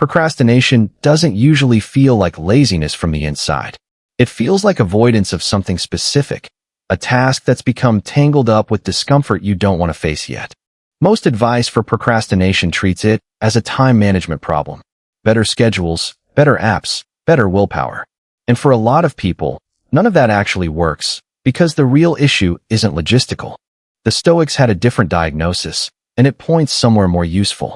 Procrastination doesn't usually feel like laziness from the inside. It feels like avoidance of something specific, a task that's become tangled up with discomfort you don't want to face yet. Most advice for procrastination treats it as a time management problem. Better schedules, better apps, better willpower. And for a lot of people, none of that actually works, because the real issue isn't logistical. The Stoics had a different diagnosis, and it points somewhere more useful.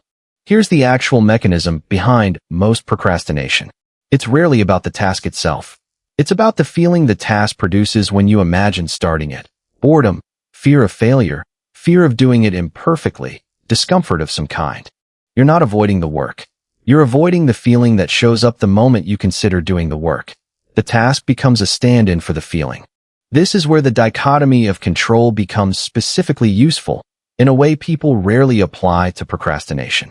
Here's the actual mechanism behind most procrastination. It's rarely about the task itself. It's about the feeling the task produces when you imagine starting it. Boredom, fear of failure, fear of doing it imperfectly, discomfort of some kind. You're not avoiding the work. You're avoiding the feeling that shows up the moment you consider doing the work. The task becomes a stand-in for the feeling. This is where the dichotomy of control becomes specifically useful, in a way people rarely apply to procrastination.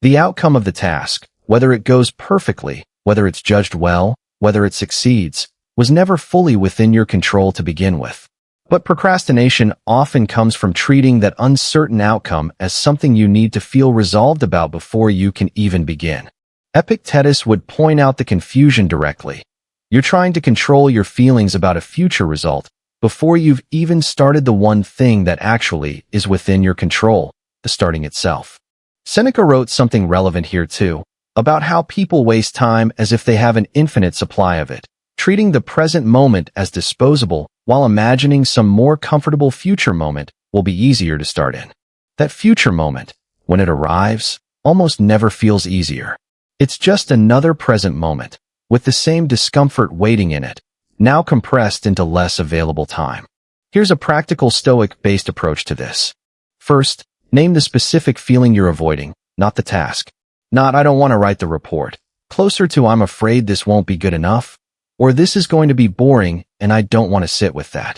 The outcome of the task, whether it goes perfectly, whether it's judged well, whether it succeeds, was never fully within your control to begin with. But procrastination often comes from treating that uncertain outcome as something you need to feel resolved about before you can even begin. Epictetus would point out the confusion directly. You're trying to control your feelings about a future result before you've even started the one thing that actually is within your control, the starting itself. Seneca wrote something relevant here too, about how people waste time as if they have an infinite supply of it, treating the present moment as disposable while imagining some more comfortable future moment will be easier to start in. That future moment, when it arrives, almost never feels easier. It's just another present moment, with the same discomfort waiting in it, now compressed into less available time. Here's a practical Stoic-based approach to this. First, name the specific feeling you're avoiding, not the task. Not, I don't want to write the report. Closer to, I'm afraid this won't be good enough, or this is going to be boring and I don't want to sit with that.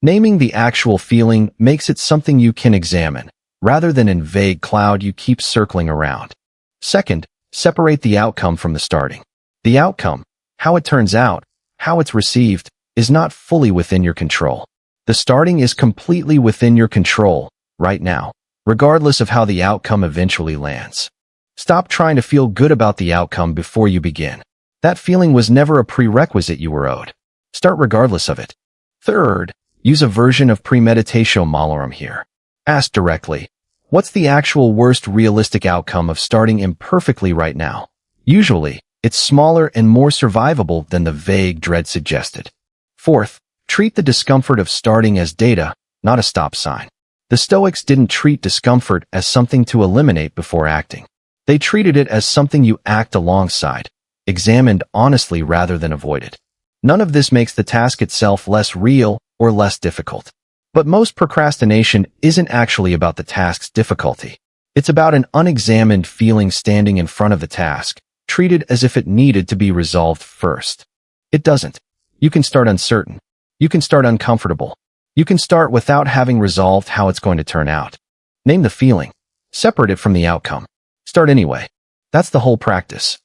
Naming the actual feeling makes it something you can examine, rather than in vague cloud you keep circling around. Second, separate the outcome from the starting. The outcome, how it turns out, how it's received, is not fully within your control. The starting is completely within your control, right now, regardless of how the outcome eventually lands. Stop trying to feel good about the outcome before you begin. That feeling was never a prerequisite you were owed. Start regardless of it. Third, use a version of premeditatio malorum here. Ask directly, what's the actual worst realistic outcome of starting imperfectly right now? Usually, it's smaller and more survivable than the vague dread suggested. Fourth, treat the discomfort of starting as data, not a stop sign. The Stoics didn't treat discomfort as something to eliminate before acting. They treated it as something you act alongside, examined honestly rather than avoided. None of this makes the task itself less real or less difficult. But most procrastination isn't actually about the task's difficulty. It's about an unexamined feeling standing in front of the task, treated as if it needed to be resolved first. It doesn't. You can start uncertain. You can start uncomfortable. You can start without having resolved how it's going to turn out. Name the feeling. Separate it from the outcome. Start anyway. That's the whole practice.